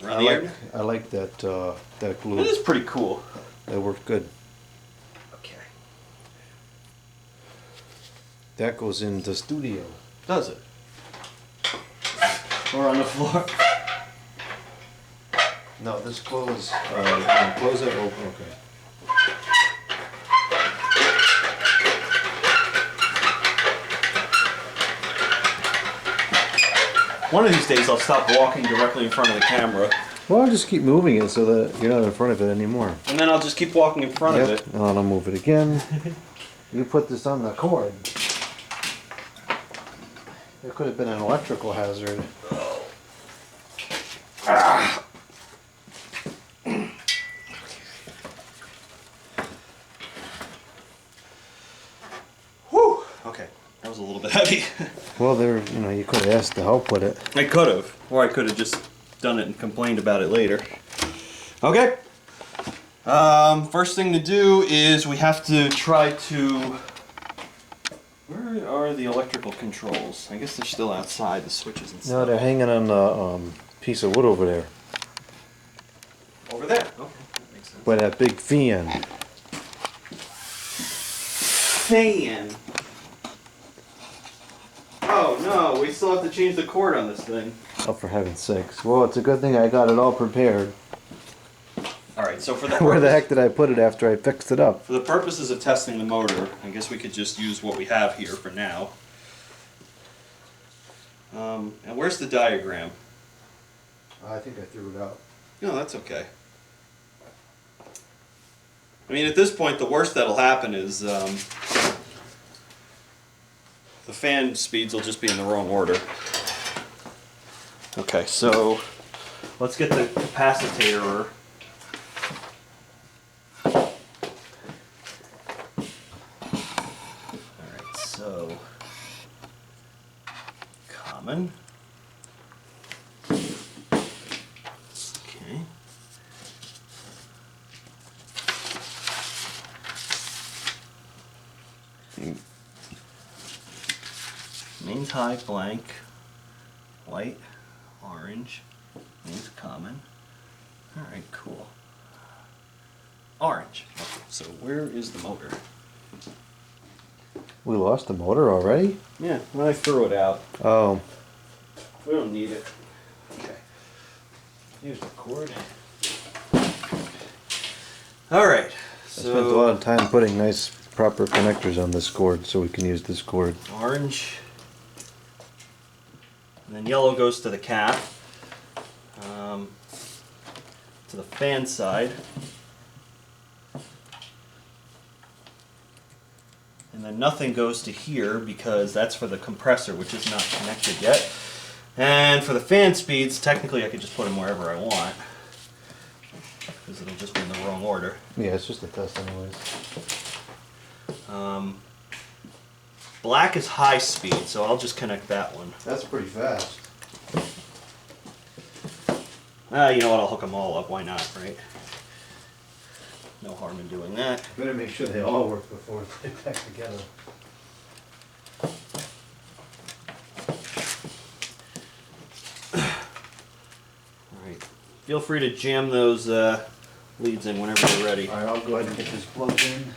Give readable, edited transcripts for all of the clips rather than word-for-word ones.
I like that that glue. It is pretty cool. That worked good. Okay. That goes in the studio. Does it? Or on the floor? No, this close. Close it. Open. Okay. One of these days I'll stop walking directly in front of the camera. Well, I'll just keep moving it so that you're not in front of it anymore. And then I'll just keep walking in front of it. And I'll move it again. You put this on the cord. It could have been an electrical hazard. Whew. Okay, that was a little bit heavy. Well, you could have asked to help with it. I could have, or I could have just done it and complained about it later. Okay. First thing to do is we have to try to. Where are the electrical controls? I guess they're still outside, the switches and stuff. No, they're hanging on the piece of wood over there. Over there. Okay, that makes sense. By that big fan. Fan. Oh no, we still have to change the cord on this thing. Oh, for heaven's sakes. Well, it's a good thing I got it all prepared. Alright, so for the Where the heck did I put it after I fixed it up? For the purposes of testing the motor, I guess we could just use what we have here for now. And where's the diagram? I think I threw it out. No, that's okay. I mean, at this point, the worst that'll happen is the fan speeds will just be in the wrong order. Okay, so let's get the capacitor. Alright, so common. Okay. Mains high, blank, white, orange, mains common. Alright, cool. Orange. Okay, so where is the motor? We lost the motor already? Yeah, well, I threw it out. Oh. We don't need it. Okay. Here's the cord. Alright, so. I spent a lot of time putting nice, proper connectors on this cord so we can use this cord. Orange. And then yellow goes to the cap. To the fan side. And then nothing goes to here because that's for the compressor, which is not connected yet. And for the fan speeds, technically I could just put them wherever I want. Because it'll just be in the wrong order. Yeah, it's just a test anyways. Black is high speed, so I'll just connect that one. That's pretty fast. You know what, I'll hook them all up, why not, right? No harm in doing that. Better make sure they all work before they get back together. Alright, feel free to jam those leads in whenever you're ready. Alright, I'll go ahead and get this plugged in.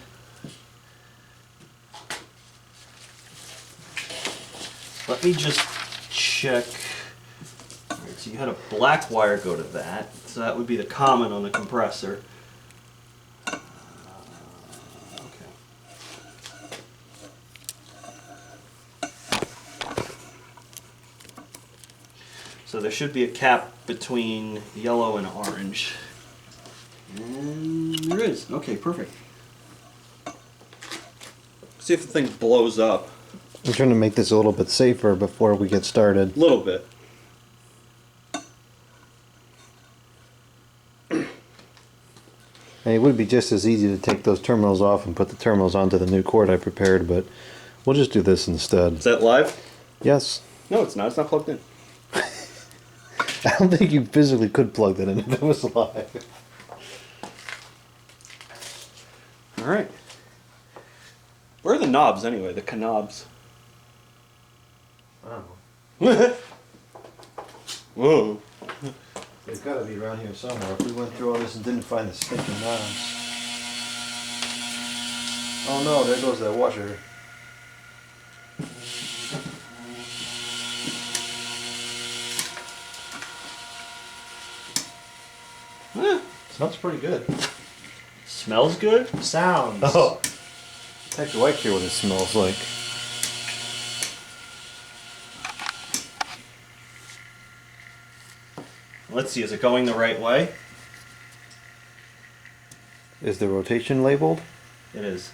Let me just check. Alright, so you had a black wire go to that, so that would be the common on the compressor. So there should be a cap between yellow and orange. And there is. Okay, perfect. See if the thing blows up. I'm trying to make this a little bit safer before we get started. A little bit. And it would be just as easy to take those terminals off and put the terminals onto the new cord I prepared, but we'll just do this instead. Is that live? Yes. No, it's not. It's not plugged in. I don't think you physically could plug that in if it was live. Alright. Where are the knobs anyway? The knobs. I don't know. Whoa. They've got to be around here somewhere. If we went through all this and didn't find the stinking knobs. Oh no, there goes that washer. Smells pretty good. Smells good? Sounds. Oh. Heck do I care what it smells like? Let's see, is it going the right way? Is the rotation labeled? It is.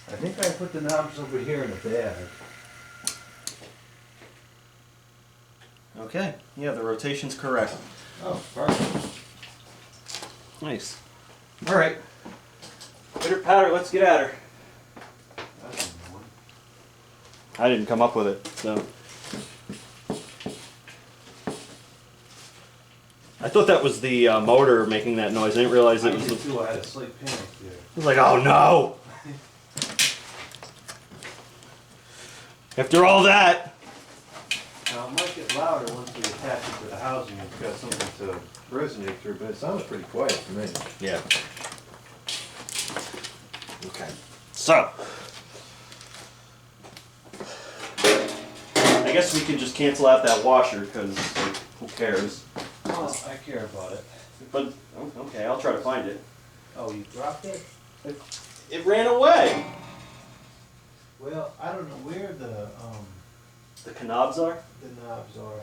I think I put the knobs over here in the bag. Okay, yeah, the rotation's correct. Oh, perfect. Nice. All right. Pitter patter, let's get at her. I didn't come up with it, so. I thought that was the motor making that noise. I didn't realize it was the... too. I had a slight panic there. I was like, oh no! After all that! Now, it might get louder once we attach it to the housing. It's got something to resonate through, but it sounds pretty quiet to me. Yeah. Okay. So. I guess we can just cancel out that washer, because who cares? Oh, I care about it. But, okay, I'll try to find it. Oh, you dropped it? It ran away! Well, I don't know where The knobs are? the knobs are.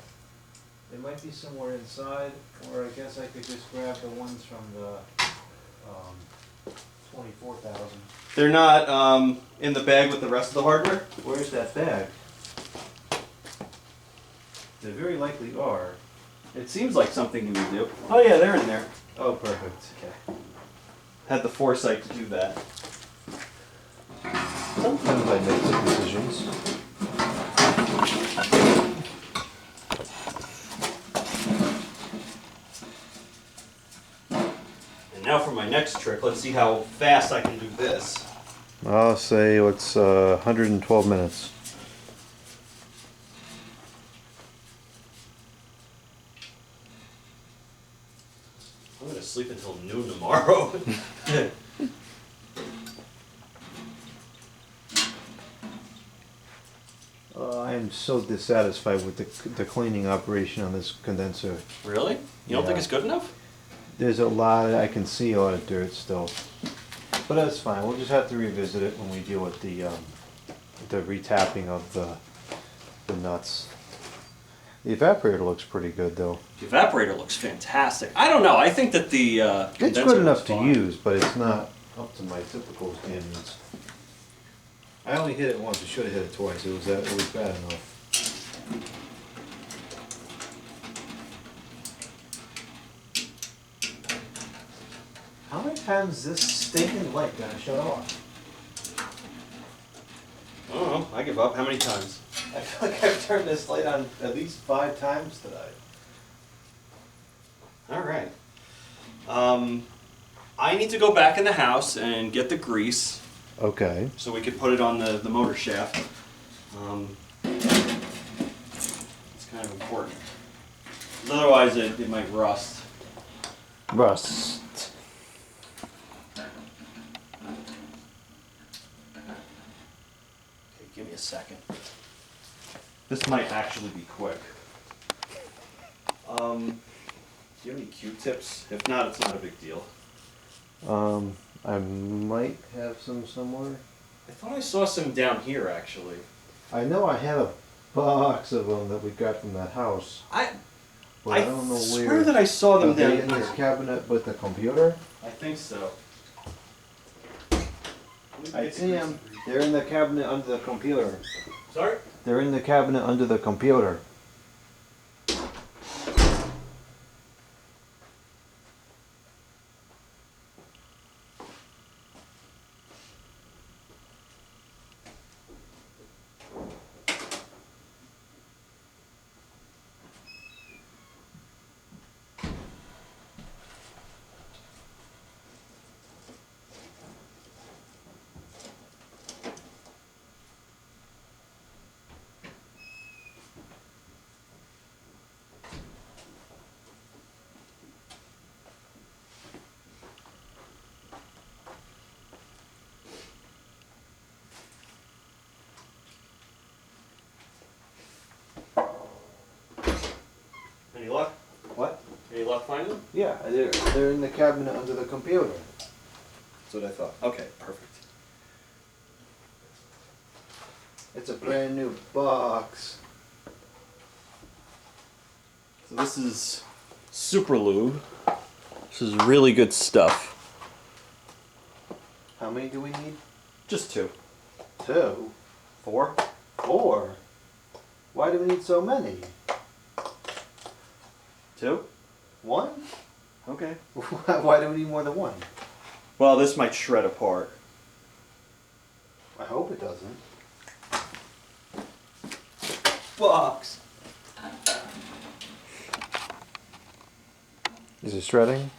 They might be somewhere inside, or I guess I could just grab the ones from the 24,000. They're not in the bag with the rest of the hardware? Where's that bag? They very likely are. It seems like something you would do. Oh yeah, they're in there. Oh, perfect. Okay. Had the foresight to do that. Sometimes I make some decisions. And now for my next trick, let's see how fast I can do this. I'll say it's 112 minutes. I'm gonna sleep until noon tomorrow. I am so dissatisfied with the cleaning operation on this condenser. Really? You don't think Yeah. it's good enough? There's a lot, I can see a lot of dirt still. But that's fine, we'll just have to revisit it when we deal with the retapping of the nuts. The evaporator looks pretty good though. The evaporator looks fantastic. I don't know. I think that the It's condenser good enough looks to fine. use, but it's not up to my typical standards. I only hit it once, I should have hit it twice, it was bad enough. How many times is this stinking light gonna shut off? I don't know. I give up. How many times? I feel like I've turned this light on at least 5 times today. All right. I need to go back in the house and get the grease Okay. so we could put it on the motor shaft. It's kind of important. Otherwise, it might rust. Rust. Okay, give me a second. This might actually be quick. Do you have any Q-tips? If not, it's not a big deal. I might have some somewhere. I thought I saw some down here, actually. I know I have a box of them that we got from that house, but I don't know where. swear that I saw them Are they down in here. this cabinet with the computer? I think so. I see them. They're in the cabinet under the computer. Sorry? They're in the cabinet under the computer. finding them? Yeah, they're in the cabinet under the computer. That's what I thought. Okay, perfect. It's a brand new box. So this is Super Lube. This is really good stuff. How many do we need? Just 2. 2? 4? 4? Why do we need so many? 2? 1? Okay. Why do we need more than 1? Well, this might shred apart. I hope it doesn't. Box. Is it shredding?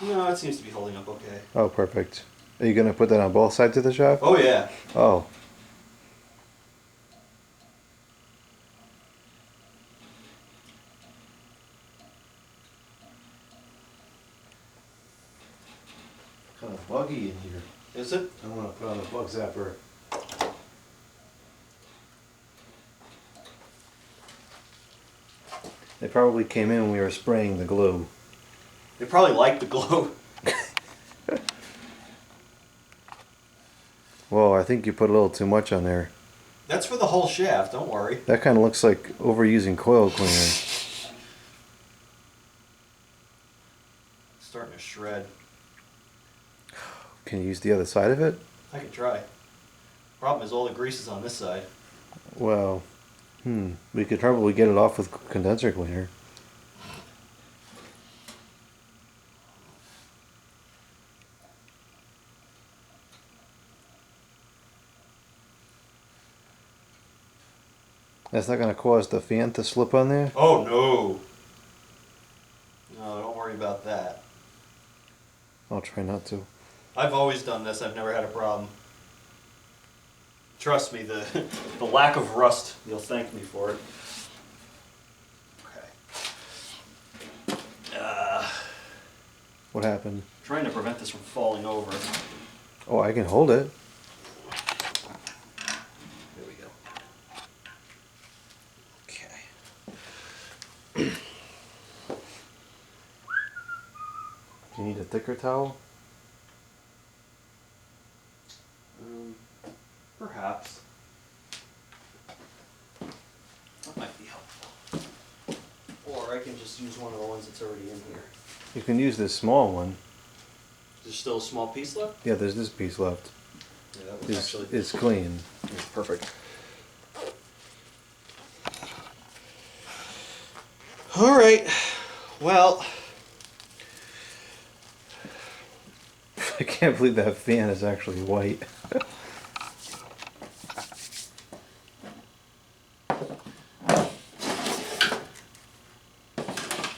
No, it seems to be holding up okay. Oh, perfect. Are you going to put that on both sides of the shaft? Oh yeah. Oh. Kind of buggy in here. Is it? I want to put on the bug zapper. They probably came in when we were spraying the glue. They probably like the glue. Whoa, I think you put a little too much on there. That's for the whole shaft, don't worry. That kind of looks like overusing coil cleaner. It's starting to shred. Can you use the other side of it? I can try. Problem is all the grease is on this side. Well, we could probably get it off with condenser cleaner. That's not going to cause the fan to slip on there? Oh no. No, don't worry about that. I'll try not to. I've always done this. I've never had a problem. Trust me, the lack of rust, you'll thank me for it. Okay. What happened? Trying to prevent this from falling over. Oh, I can hold it. There we go. Okay. Do you need a thicker towel? Perhaps. That might be helpful. Or I can just use one of the ones that's already in here. You can use this small one. There's still a small piece left? Yeah, there's this piece left. Yeah, that was actually... It's clean. Perfect. All right. Well... I can't believe that fan is actually white.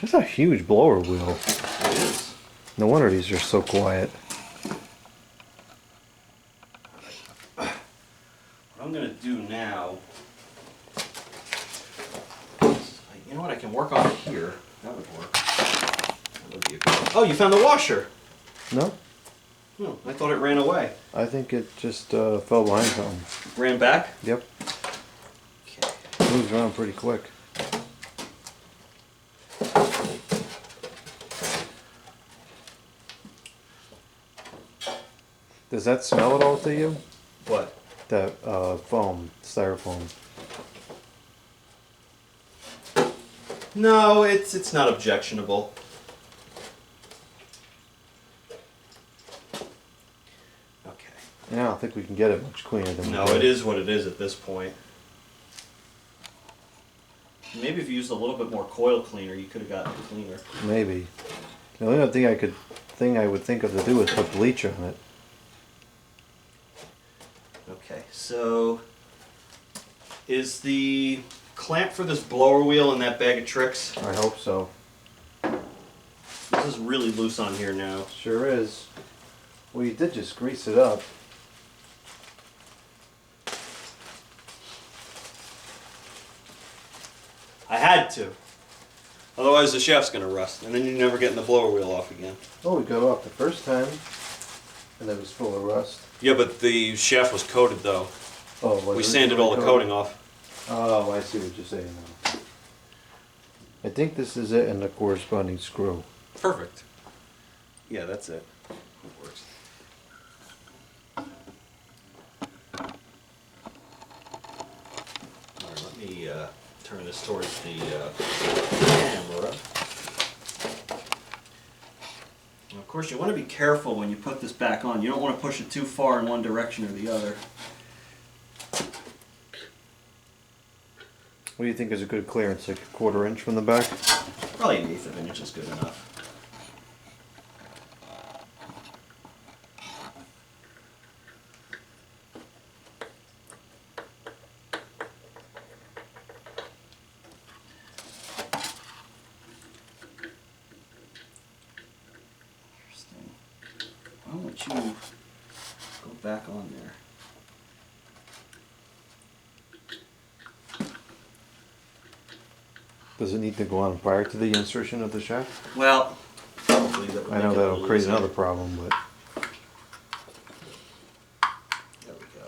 That's a huge blower wheel. It is. No wonder these are so quiet. What I'm going to do now... You know what? I can work on it here. That would work. That would be a good... Oh, you found the washer! No? Oh, I thought it ran away. I think it just fell behind something. Ran back? Yep. Okay. It moves around pretty quick. Does that smell at all to you? What? That foam, styrofoam. No, it's not objectionable. Okay. Yeah, I don't think we can get it much cleaner than No, we did. it is what it is at this point. Maybe if you used a little bit more coil cleaner, you could have gotten it cleaner. Maybe. The only other thing I would think of to do is put bleach on it. Okay, so is the clamp for this blower wheel in that bag of tricks? I hope so. This is really loose on here now. Sure is. Well, you did just grease it up. I had to. Otherwise the shaft's gonna rust, and then you're never getting the blower wheel off again. Oh, we got off the first time, and it was full of rust. Yeah, but the shaft was coated though. Oh, was We it sanded all the originally coating off. Oh, I see what you're saying now. I think this is it and the corresponding screw. Perfect. Yeah, that's it. It works. All right, let me turn this towards the camera. Now, of course, you want to be careful when you put this back on. You don't want to push it too far in one direction or the other. What do you think is a good clearance? Like a 1/4 inch from the back? Probably an 1/8 of an inch is good enough. Interesting. Why don't you go back on there? Does it need to go on prior to the insertion of the shaft? Well, probably that would I make know it a that'll little create easier. another problem, but There we go.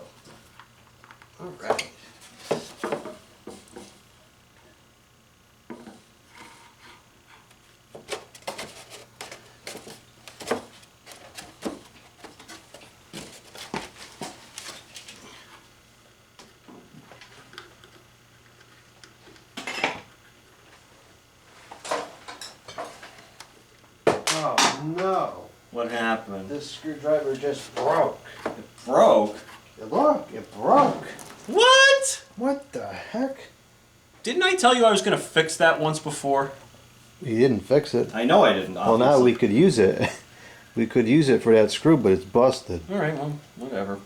All right. oh no! What happened? This screwdriver just broke. It broke? Look, it broke. What? What the heck? Didn't I tell you I was going to fix that once before? You didn't fix it. I know I didn't. Well, now obviously. we could use it. We could use it for that screw, but it's busted. All right, well, whatever.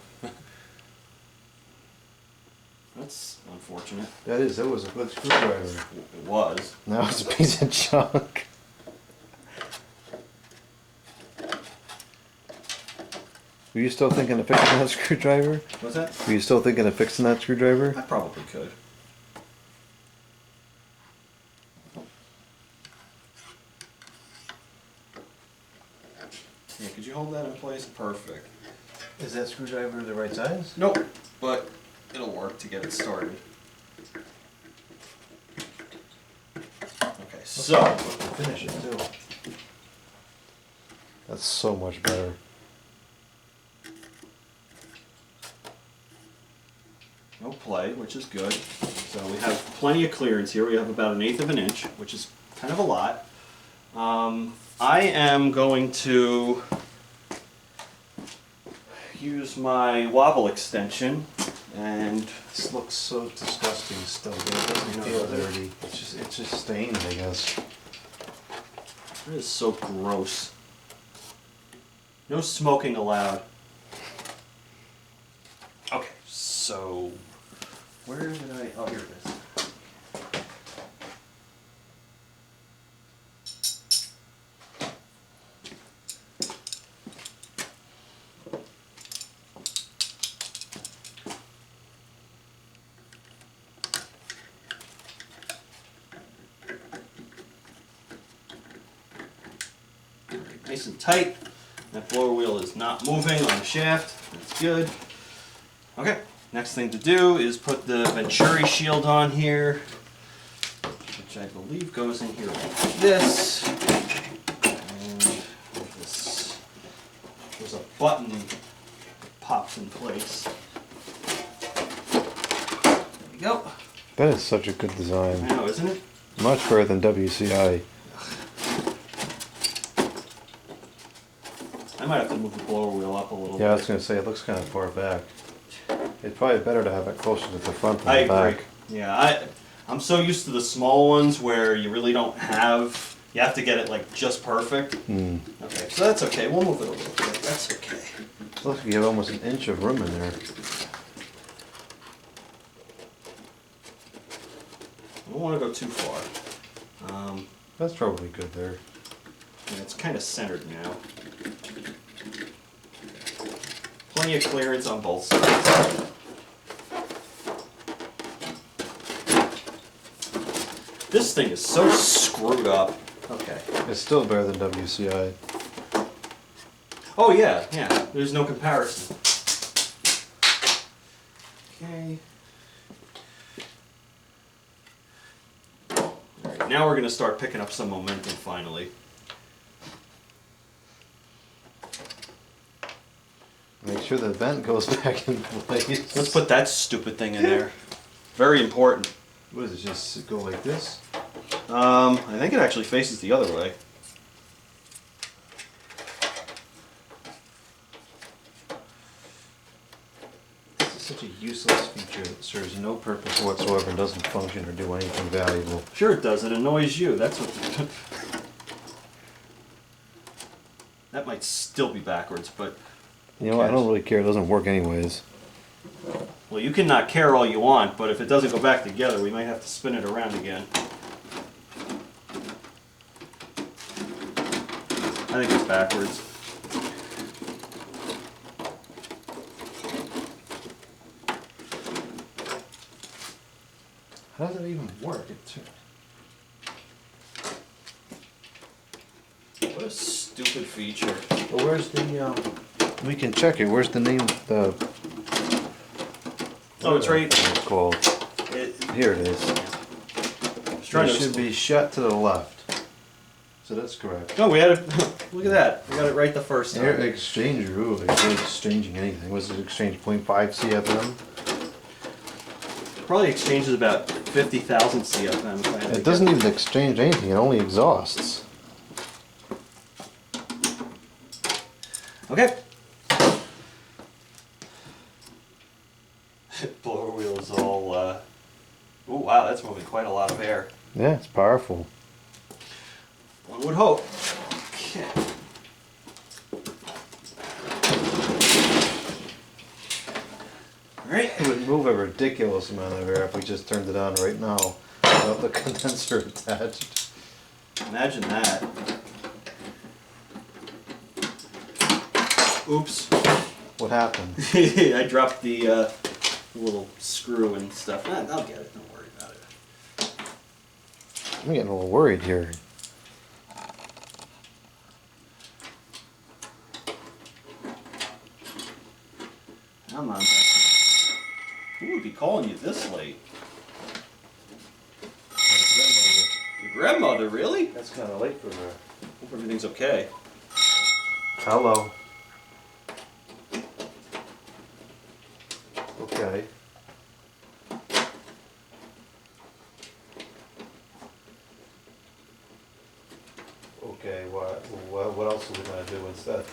That's unfortunate. That was a good screwdriver. It was. Now it's a piece of junk. Were you still thinking of fixing that screwdriver? What's that? Were you still thinking of fixing that screwdriver? I probably could. Yeah, could you hold that in place? Perfect. Is that screwdriver the right size? Nope, but it'll work to get it started. Okay, so Finish it too. That's so much better. no play, which is good. So we have plenty of clearance here. We have about 1/8 of an inch, which is kind of a lot. I am going to use my wobble extension and This looks so disgusting still. It doesn't know, feel does it? dirty. It's just stained, I guess. it is so gross. No smoking allowed. Okay, so where did I? Oh, here it is. Nice and tight. That blower wheel is not moving on the shaft. That's good. Okay, next thing to do is put the Venturi shield on here, which I believe goes in here like this. And this, there's a button that pops in place. There we go. That is such a good I design. know, isn't it? Much better than WCI. I might have to move the blower wheel up a little Yeah, I was bit. gonna say it looks kind of far back. It's probably better to have it closer to the front than I the agree. back. Yeah, I'm so used to the small ones where you really don't have, you have to get it like just perfect. Hmm. Okay, so that's okay. We'll move it a little bit. That's okay. Looks like you have almost 1 inch of room in there. I don't want to go too far. That's probably good there. And it's kind of centered now. Plenty of clearance on both sides. This thing is so screwed up. Okay. It's still better than WCI. Oh yeah, yeah. There's no comparison. Okay. Alright, now we're going to start picking up some momentum finally. sure the vent goes back in place. Let's put that stupid thing in there. Very important. What does it just go like this? I think it actually faces the other way. This is such a useless feature that serves no purpose whatsoever and doesn't function or do anything valuable. Sure it does. It annoys you. That's what. That might still be backwards, but You know, I don't really care. It doesn't work anyways. well, you can not care all you want, but if it doesn't go back together, we might have to spin it around again. I think it's backwards. How does it even work? What a stupid feature. Well, where's the, we can check it. Where's the name, the... Oh, it's right. It's called. Here it is. Trying It to should be shut to the left. So that's correct. No, we had it. Look at that. We got it right the first Air time. exchanger, ooh, it's really exchanging anything. Was it exchange 0.5 CFM? Probably exchanges about 50,000 CFM. If I had to It doesn't guess. even exchange anything, it only exhausts. Okay. Blower wheel is all. Oh wow, that's moving quite a lot of air. Yeah, it's powerful. One would hope. Okay. Alright. It would move a ridiculous amount of air if we just turned it on right now without the condenser attached. Imagine that. Oops. What happened? I dropped the little screw and stuff. I'll get it, don't worry about it. I'm getting a little worried here. Come on, Becky. Who would be calling you this late? Your grandmother, really? That's kind of late for her. Hope everything's okay. Hello. Okay. Okay, what else are we gonna do instead?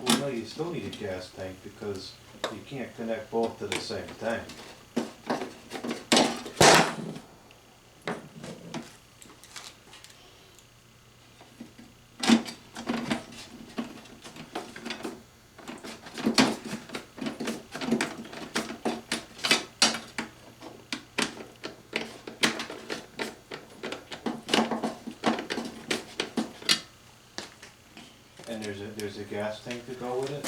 Well, no, you still need a gas tank because you can't connect both to the same tank. And there's a gas tank to go with it.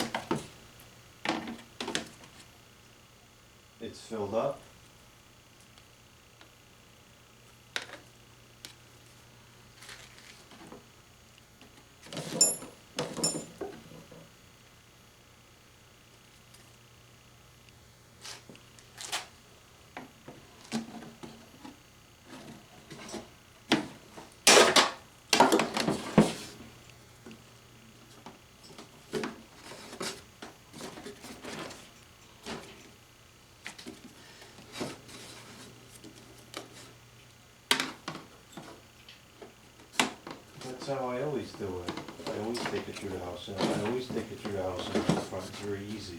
It's filled up. always do it. I always take it through the house, and I always take it through the house and the front. It's very easy.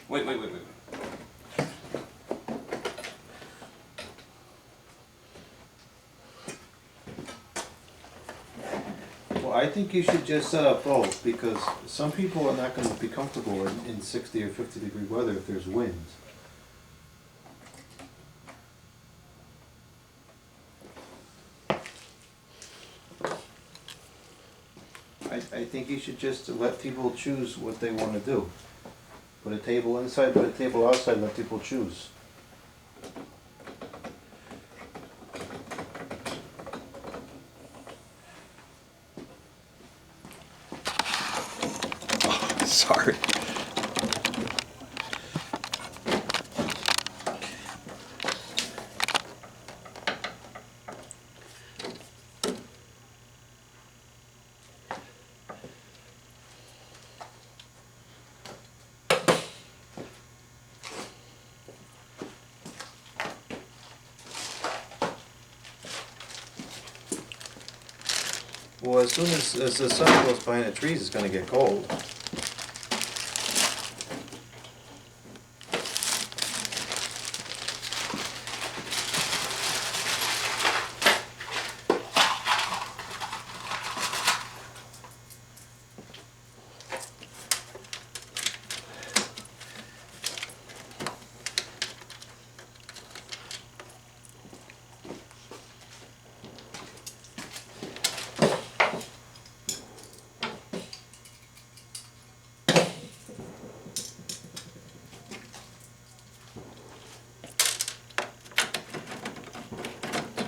Wait. Well, I think you should just set up both, because some people are not gonna be comfortable in 60 or 50-degree weather if there's wind. I think you should just let people choose what they wanna do. Put a table inside, put a table outside, let people choose. Sorry. Well, as soon as the sun goes behind the trees, it's gonna get cold.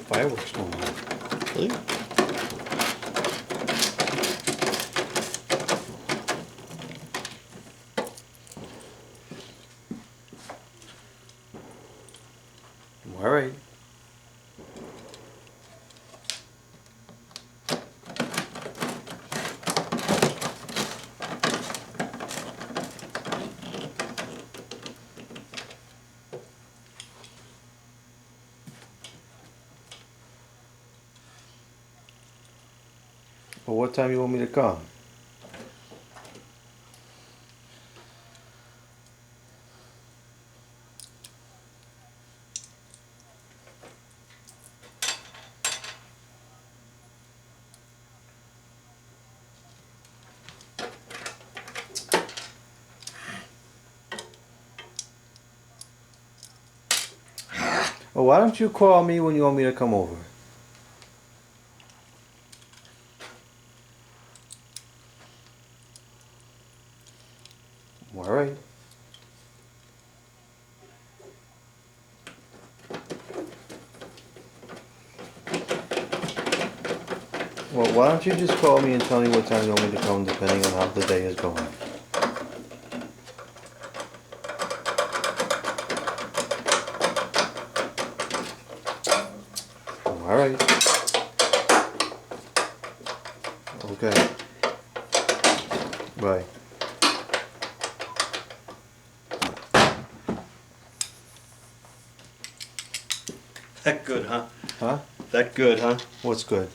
Fireworks going on. Really? All right. Well, what time you want me to come? Well, why don't you call me when you want me to come over? All right. Well, why don't you just call me and tell me what time you want me to come, depending on how the day is going. All right. Okay. Bye. That good, huh? Huh? That good, huh? What's good?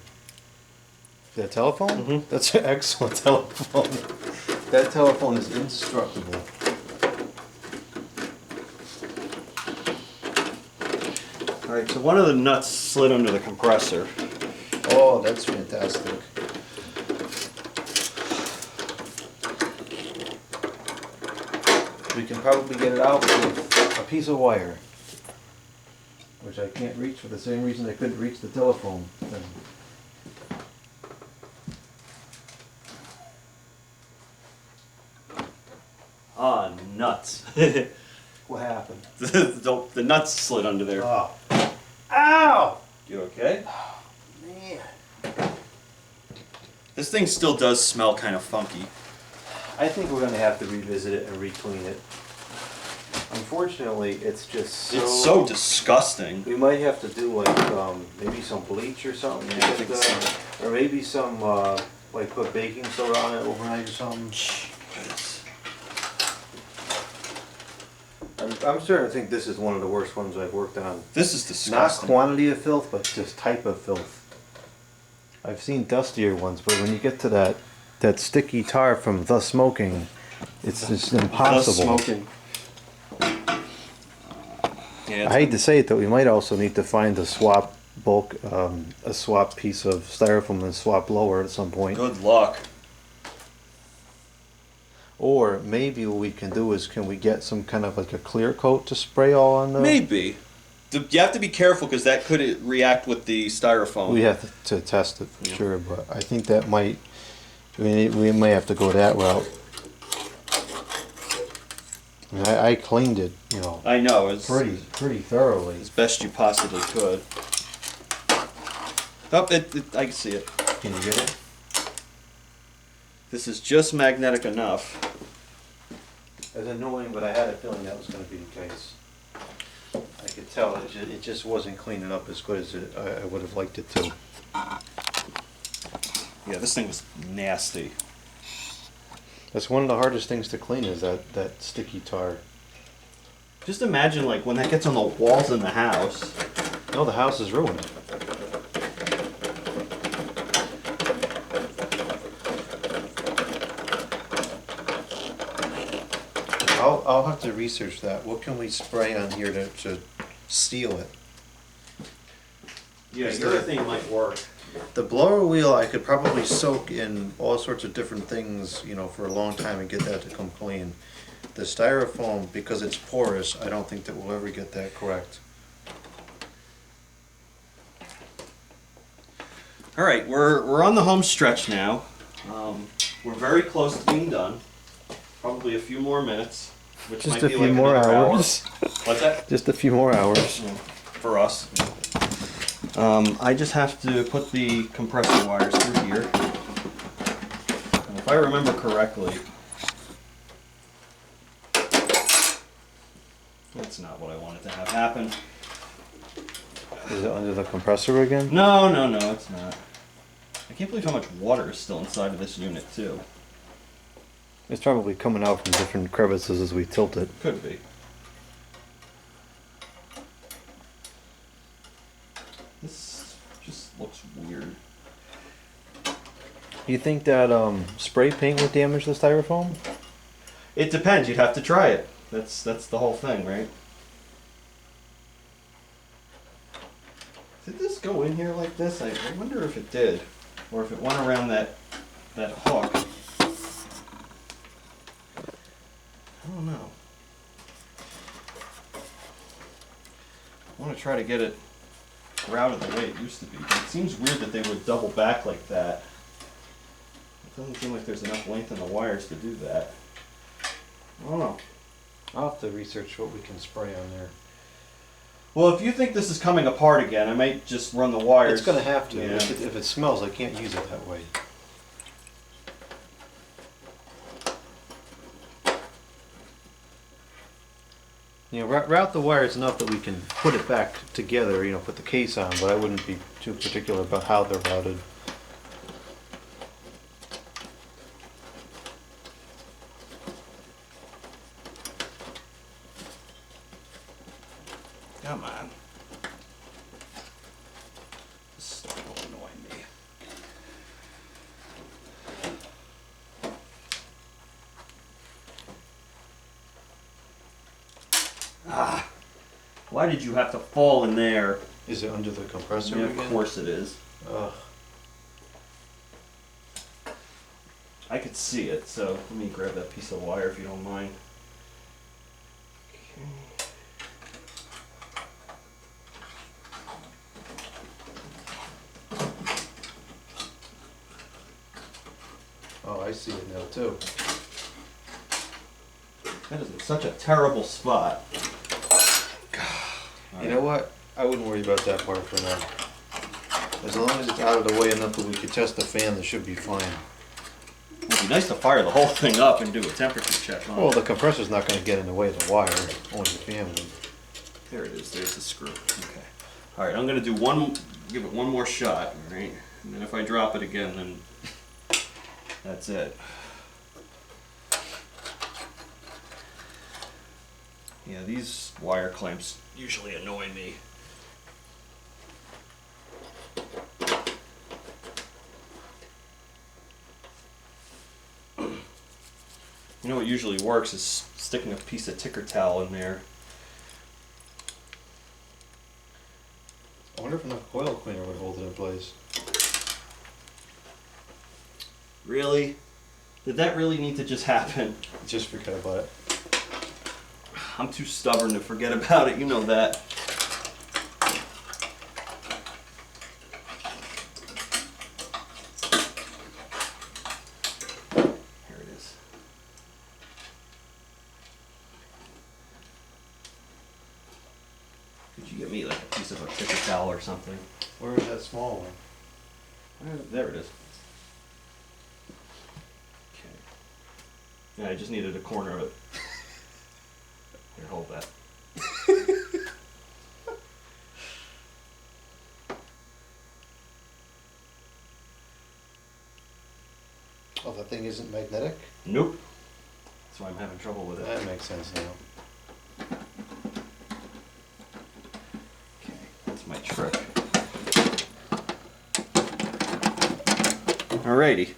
That telephone? Mhm. That's an excellent telephone. That telephone is indestructible. All right, so one of the nuts slid under the compressor. Oh, that's fantastic. We can probably get it out with a piece of wire, which I can't reach for the same reason I couldn't reach the telephone thing. Ah, nuts. What happened? The nuts slid under there. Oh. Ow! You okay? Man. This thing still does smell kind of funky. I think we're going to have to revisit it and re-clean it. Unfortunately, it's just so... It's so disgusting. We might have to do like maybe some bleach or something. Yeah, I think so. Or maybe some, like put baking soda on it overnight or something. Jeez. I'm starting to think this is one of the worst ones I've worked on. This is Not disgusting. quantity of filth, but just type of filth. I've seen dustier ones, but when you get to that sticky tar from the smoking, it's just impossible. The smoking. Yeah, I hate to say it, though, we might also need to find a swap bulk, a swap piece of styrofoam and swap blower at some point. good luck. Or maybe what we can do is, can we get some kind of like a clear coat to spray all on the... Maybe. You have to be careful because that could react with the styrofoam. We have to test it for Yeah. sure, but I think that might... we may have to go that route. I mean, I cleaned it, you know, I know. It's pretty thoroughly. as best you possibly could. Oh, I can see it. Can you get it? This is just magnetic enough. It's annoying, but I had a feeling that was going to be the case. I could tell it just wasn't cleaning up as good as I would have liked it to. Yeah, this thing was nasty. That's one of the hardest things to clean, is that sticky tar. Just imagine, like, when that gets on the walls in the house. No, the house is ruined. I'll have to research that. What can we spray on here to seal it? Yeah, Is the other there- thing might work. The blower wheel, I could probably soak in all sorts of different things, you know, for a long time and get that to come clean. The styrofoam, because it's porous, I don't think that we'll ever get that correct. All right, we're on the home stretch now. We're very close to being done. Probably a few more minutes, which Just might a be few like more another hour. hours. What's that? Just a few more hours. For us. I just have to put the compressor wires through here. And if I remember correctly, that's not what I wanted to have happen. Is it under the compressor again? No, it's not. I can't believe how much water is still inside of this unit, too. It's probably coming out from different crevices as we tilt it. Could be. This just looks weird. You think that spray paint would damage the styrofoam? It depends. You'd have to try it. That's the whole thing, right? Did this go in here like this? I wonder if it did, or if it went around that hook. I don't know. I want to try to get it routed the way it used to be. But it seems weird that they would double back like that. It doesn't seem like there's enough length in the wires to do that. I don't know. I'll have to research what we can spray on there. Well, if you think this is coming apart again, I might just run the wires. It's gonna have to. Yeah. If it smells, I can't use it that way. You know, route the wires enough that we can put it back together, you know, put the case on, but I wouldn't be too particular about how they're routed. Come on. This stuff will annoy me. Ah, why did you have to fall in there? Is it under the compressor Yeah, again? of course it is. Ugh. I could see it, so let me grab that piece of wire if you don't mind. Oh, I see it now too. That is in such a terrible spot. You know what? I wouldn't worry about that part for now. As long as it's out of the way enough that we can test the fan, that should be fine. It'd be nice to fire the whole thing up and do a temperature check on Well, it. the compressor's not going to get in the way of the wire, only the fan would. There it is. There's the screw. Okay. All right. I'm gonna do give it one more shot. All right. And then if I drop it again, then that's it. Yeah, these wire clamps usually annoy me. You know what usually works is sticking a piece of ticker towel in there. I wonder if enough coil cleaner would hold it in place. Really? Did that really need to just happen? Just forget about it. I'm too stubborn to forget about it, you know that. Here it is. Could you get me like a piece of a paper towel or something? Where is that small one? There it is. Okay. Yeah, I just needed a corner of it. Here, hold that. Oh, that thing isn't magnetic? Nope. That's why I'm having trouble with it. That makes sense now. Okay, that's my trick. Alrighty.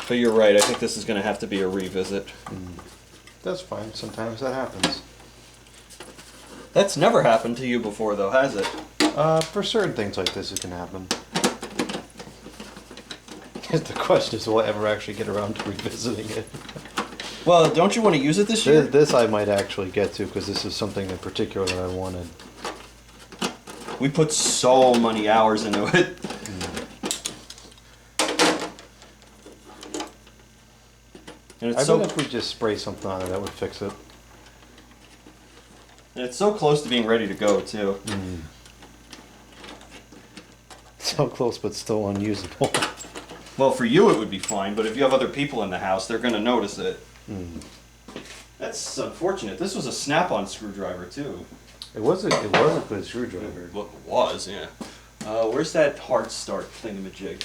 But you're right, I think this is going to have to be a revisit. That's fine, sometimes that happens. That's never happened to you before though, has it? For certain things like this, it can happen. The question is, will I ever actually get around to revisiting it? Well, don't you want to use it this year? This I might actually get to, because this is something in particular that I wanted. We put so many hours into it. And I it's so bet if we just spray something on it, that would fix it. and it's so close to being ready to go too. So close, but still unusable. Well, for you it would be fine, but if you have other people in the house, they're going to notice it. That's unfortunate. This was a snap-on screwdriver too. It was a good screwdriver. Well, it was, yeah. Where's that hard start thingamajig?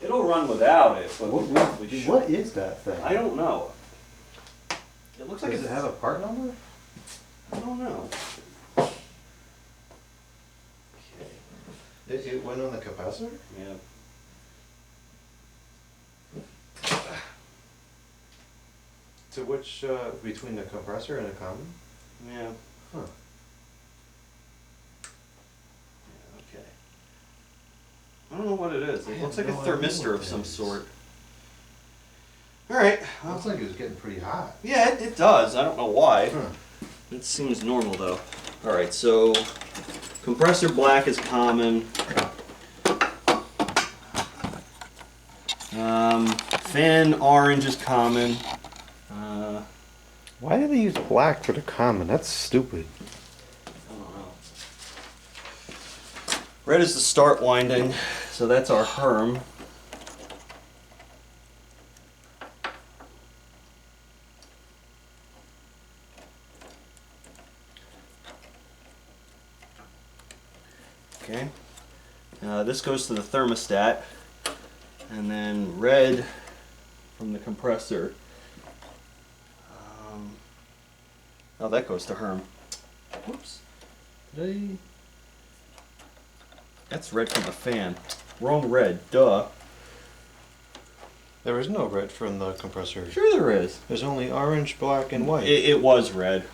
It'll run without it, but we should. What is that thing? I don't know. It looks like Does it have a part number? I don't know. It went on the capacitor? Yeah. To which, between the compressor and a common? Yeah. Huh. Yeah, okay. I don't know what it is. It looks like a no idea thermistor what of some that is. sort. Alright. Looks like it was getting pretty hot. Yeah, it does. I don't know why. Huh. It seems normal though. Alright, so compressor black is common. Fan orange is common. Why do they use black for the common? That's stupid. I don't know. Red is the start winding, so that's our Herm. Okay. This goes to the thermostat, and then red from the compressor. Oh, that goes to Herm. Whoops. Did I? That's red from the fan. Wrong red. Duh. There is no red from the compressor. Sure there is. There's only orange, black, and white. It was red.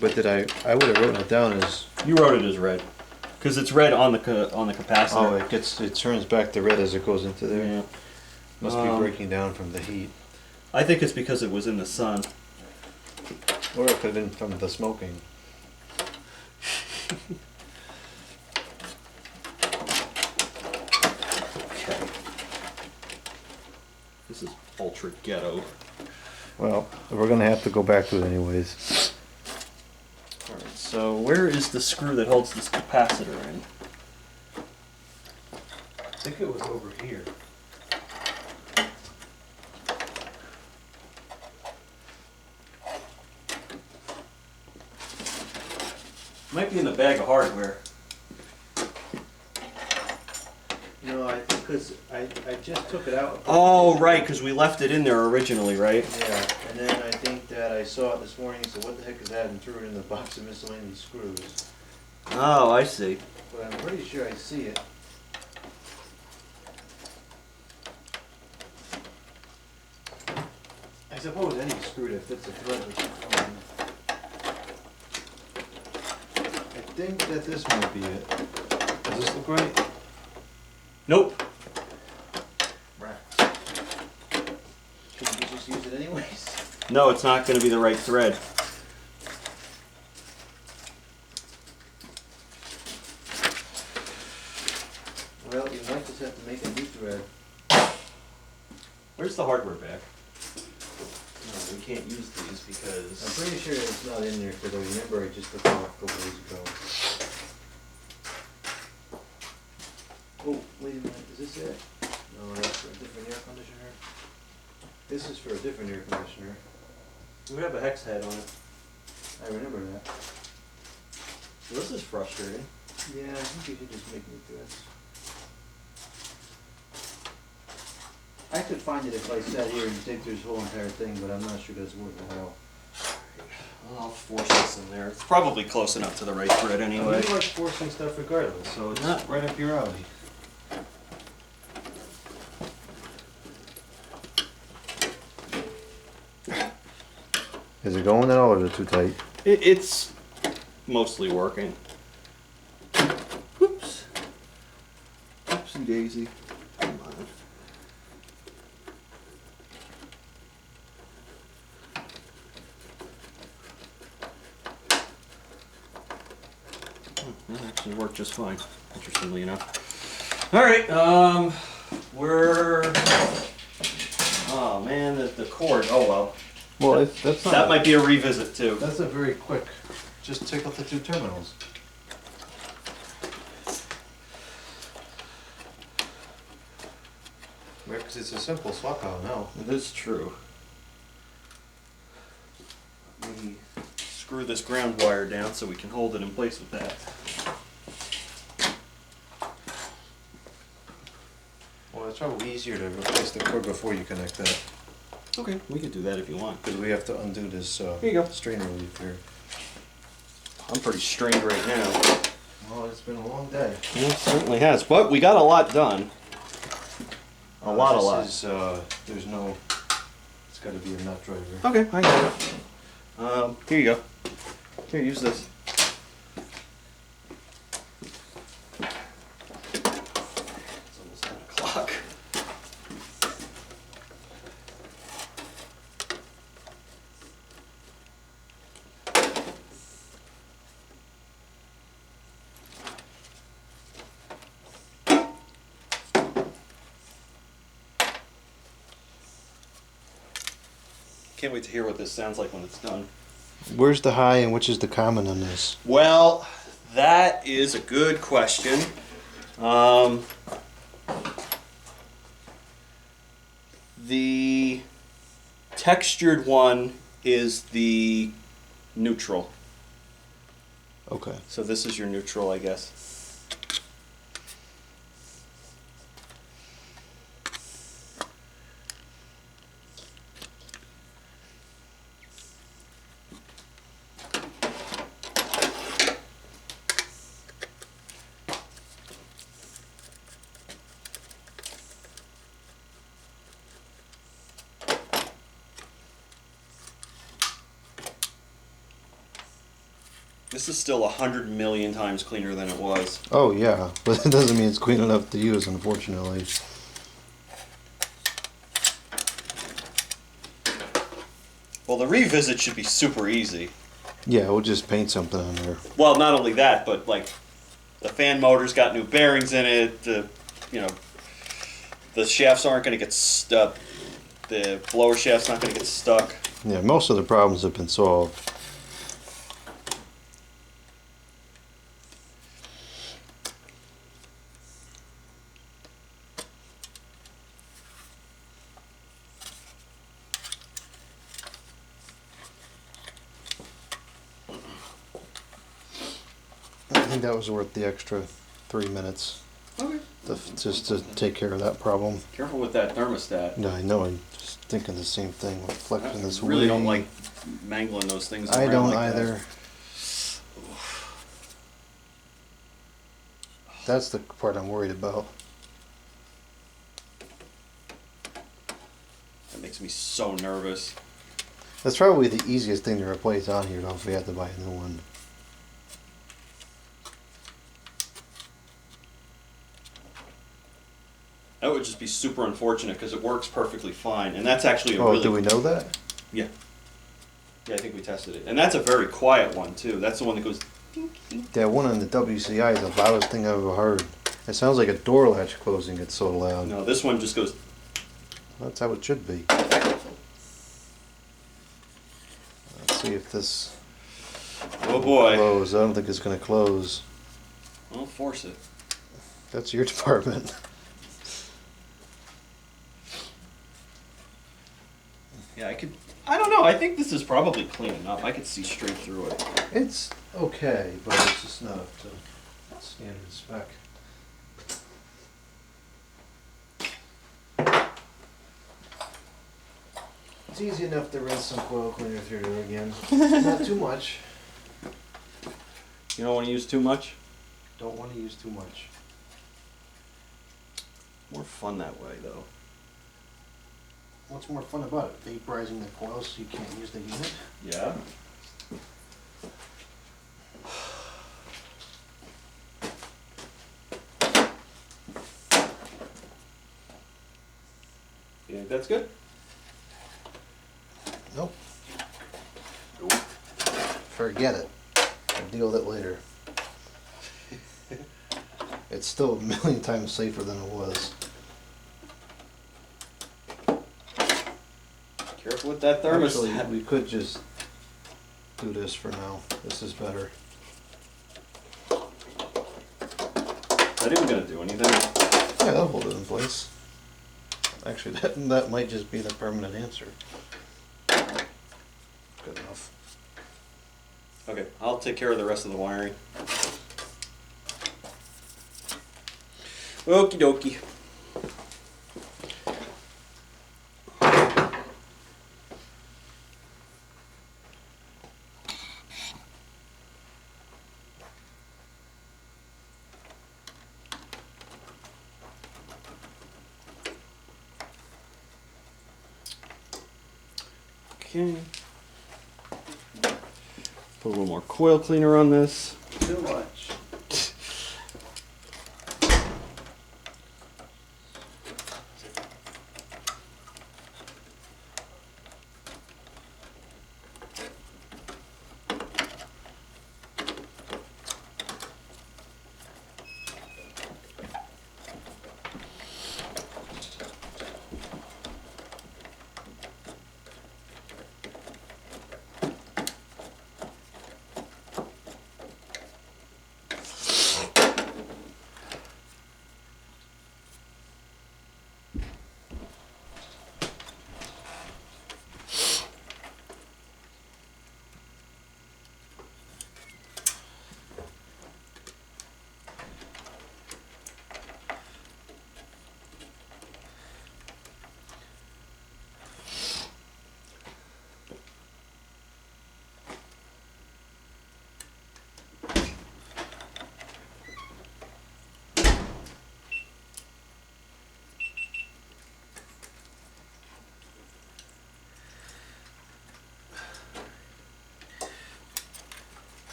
But did I would have written it down as... You wrote it as red. Because it's red on the capacitor. Oh, it turns back to red as it goes into there. Yeah. Must be breaking down from the heat. I think it's because it was in the sun. Or it could have been from the smoking. Okay. This is ultra ghetto. Well, we're gonna have to go back to it anyways. Alright, so where is the screw that holds this capacitor in? I think it was over here. Might be in the bag of hardware. No, I think because I just took it out. Oh, right, because we left it in there originally, right? Yeah, and then I think that I saw it this morning, so what the heck is that, and threw it in the box of miscellaneous screws. Oh, I see. But I'm pretty sure I see it. I suppose any screw that fits a thread would be fine. I think that this might be it. Does this look right? Nope. Rats. Shouldn't we just use it anyways? No, it's not going to be the right thread. Well, you might just have to make a new thread. Where's the hardware bag? No, we can't use these I'm because... pretty sure it's not in there because I remember I just took it off a couple days ago. Oh, wait a minute, is this it? No, that's for a different air conditioner. This is for a different air conditioner. We have a hex head on it. I remember that. Well, this is frustrating. Yeah, I think you should just make new threads. I could find it if I sat here and dig through this whole entire thing, but I'm not sure that's worth the hell. I'll force this in there. It's probably close enough to the right thread anyway. You like forcing stuff regardless, so it's Not- right up your alley. Is it going at all, or is it too tight? It's mostly working. Whoops. Oopsie daisy. Come on. That actually worked just fine, interestingly enough. Alright, we're... Oh man, the cord, oh well. Well, that's not. That might be a revisit too. That's a very quick. Just take out the two terminals. Because it's a simple swap out now. It is true. Let me screw this ground wire down so we can hold it in place with that. Well, it's probably easier to replace the cord before you connect that. Okay, we could do that if you want. Because we have to undo this Here you go. strain relief here. I'm pretty strained right now. Well, it's been a long day. It certainly has, but we got a lot done. A lot. This is, there's no, it's got to be a nut driver. Okay, I got it. Here you go. Here, use this. It's almost 9 o'clock. can't wait to hear what this sounds like when it's done. Where's the high and which is the common on this? Well, that is a good question. The textured one is the neutral. Okay. So this is your neutral, I guess. This is still 100 million times cleaner than it was. Oh yeah, but it doesn't mean it's clean enough to use, unfortunately. Well, the revisit should be super easy. Yeah, we'll just paint something on there. Well, not only that, but like the fan motor's got new bearings in it. The shafts aren't going to get stuck. The blower shaft's not going to get stuck. Yeah, most of the problems have been solved. I think that was worth the extra 3 minutes. Okay. Just to take care of that problem. Careful with that thermostat. No, I know. I'm just thinking the same thing. With flexing this I really wing. don't like mangling those things I around don't like either. that. That's the part I'm worried about. That makes me so nervous. That's probably the easiest thing to replace on here, though, if we have to buy a new one. That would just be super unfortunate because it works perfectly fine, and that's actually a Oh, really do we know that? Yeah. Yeah, I think we tested it, and that's a very quiet one too. That's the one that goes. That one on the WCI is the loudest thing I've ever heard. It sounds like a door latch closing. It's so loud. No, this one just goes. That's how it should be. Let's see if this Oh boy. close. I don't think it's going to close. Don't force it. That's your department. Yeah, I don't know. I think this is probably clean enough. I could see straight through it. It's okay, but it's just not up to standard spec. It's easy enough to rinse some coil cleaner through there again. Not too much. You don't want to use too much? Don't want to use too much. More fun that way, though. What's more fun about it? Vaporizing the coil so you can't use the unit? Yeah. You think that's good? Nope. Forget it. I'll deal with it later. It's still a million times safer than it was. Careful with that thermostat. Actually, we could just do this for now. This is better. That isn't going to do anything. Yeah, that'll hold it in place. Actually, that might just be the permanent answer. Good enough. Okay, I'll take care of the rest of the wiring. Okie dokie. Okay. Put a little more coil cleaner on this. Too much.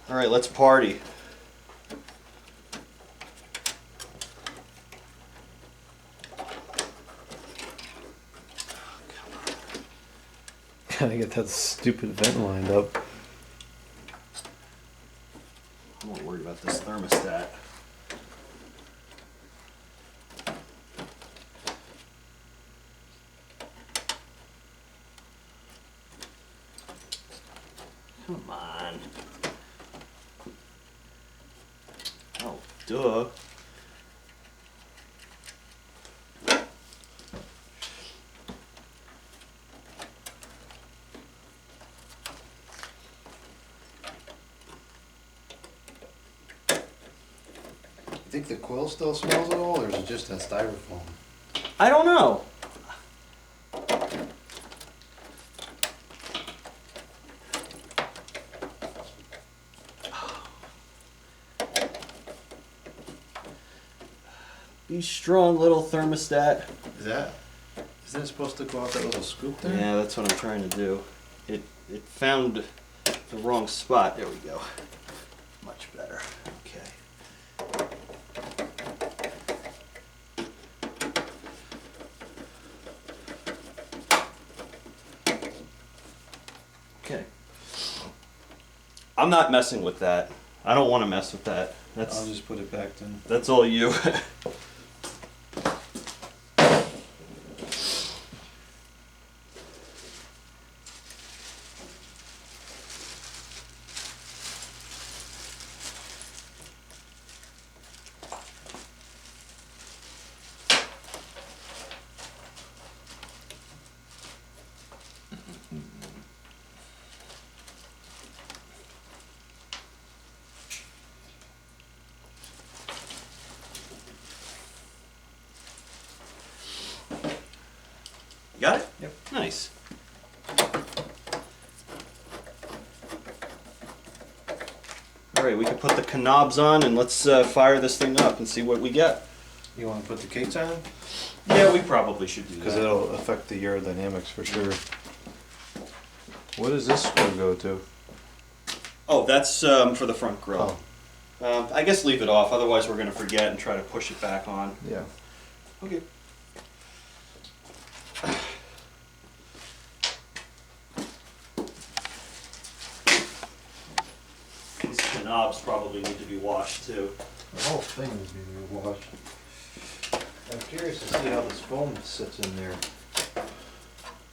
All right, let's party. Gotta get that stupid vent lined up. I'm not worried about this thermostat. Come on. Oh, duh. You think the quill still smells at all, or is it just that styrofoam? I don't know. Be strong, little thermostat. Isn't it supposed to go out that little scoop there? Yeah, that's what I'm trying to do. It found the wrong spot. There we go. Much better. Okay. Okay. I'm not messing with that. I don't want to mess with that. I'll just put it back then. That's all you. Got it? Yep. Nice. Alright, we can put the knobs on and let's fire this thing up and see what we get. You want to put the case on? Yeah, we probably should do Because that. it'll affect the aerodynamics for sure. What does this screw go to? Oh, that's for the front grille. Oh, I guess leave it off, otherwise we're going to forget and try to push it back on. yeah. Okay. These knobs probably need to be washed too. The whole thing is being washed. I'm curious to see how this foam sits in there.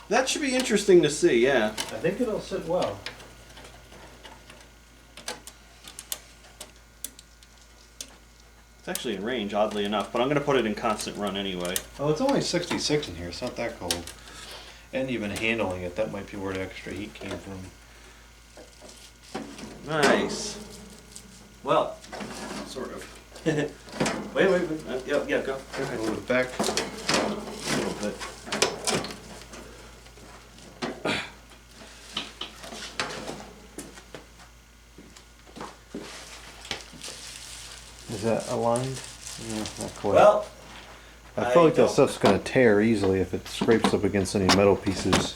That should be interesting to see, yeah. I think it'll sit well. It's actually in range, oddly enough, but I'm going to put it in constant run anyway. Oh, it's only 66 in here. It's not that cold. And even handling it, that might be where the extra heat came from. Nice. Well, sort of. wait. Yeah, go. A little bit back. A little bit. Is that aligned? Yeah, not quite. Well, I feel like that don't- stuff's gonna tear easily if it scrapes up against any metal pieces.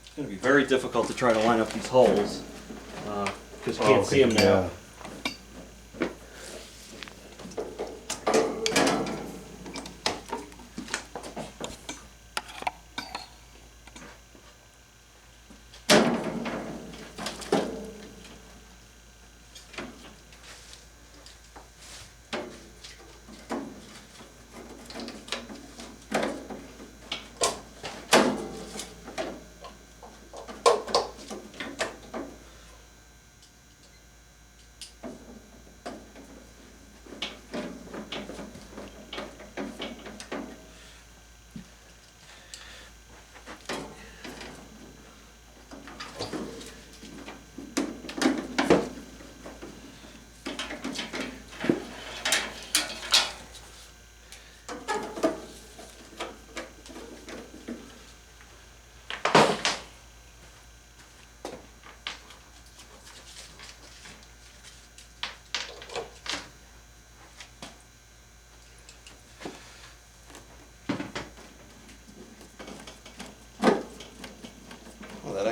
it's going to be very difficult to try to line up these holes because you can't see them now.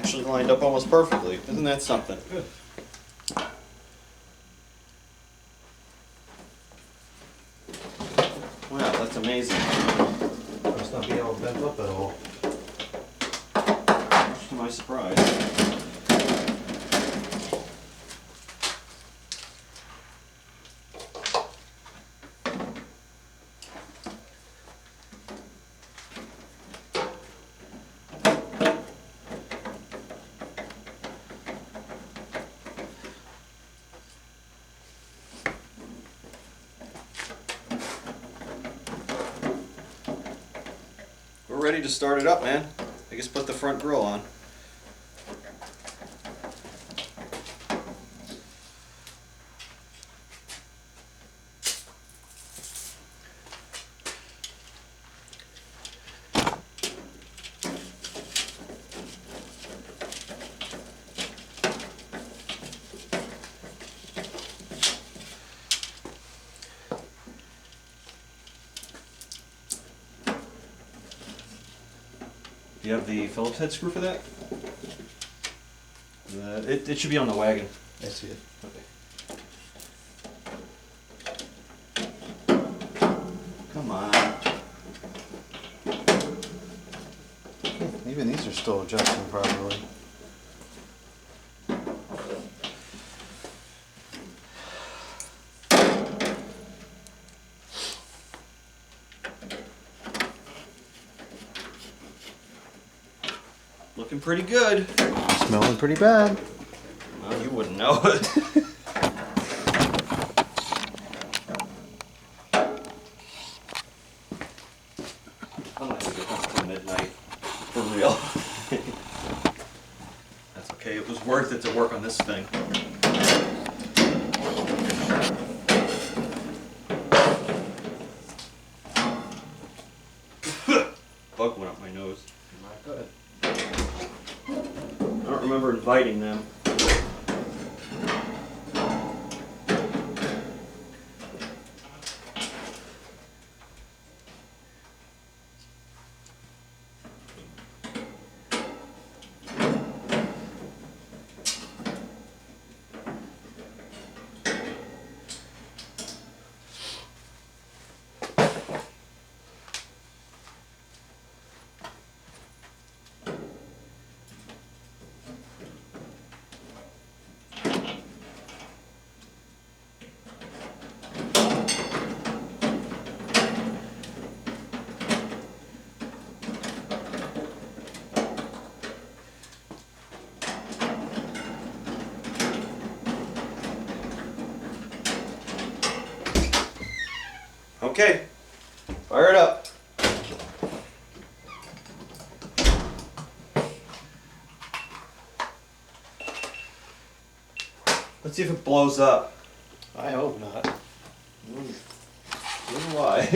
actually lined up almost perfectly. Isn't that something? Good. Wow, that's amazing. Must not be all bent up at all. Much to my surprise. We're ready to start it up, man. I guess put the front grille on. Do you have the Phillips head screw for that? It should be on the wagon. I see it. Okay. Come on. Even these are still adjusting properly. Looking pretty good. Smelling pretty bad. Well, you wouldn't know it. I'm not gonna get home till midnight. For real. That's okay. It was worth it to work on this thing. Bug went up my nose. Not good. I don't remember inviting them. Okay, fire it up. Let's see if it blows up. I hope not. Why?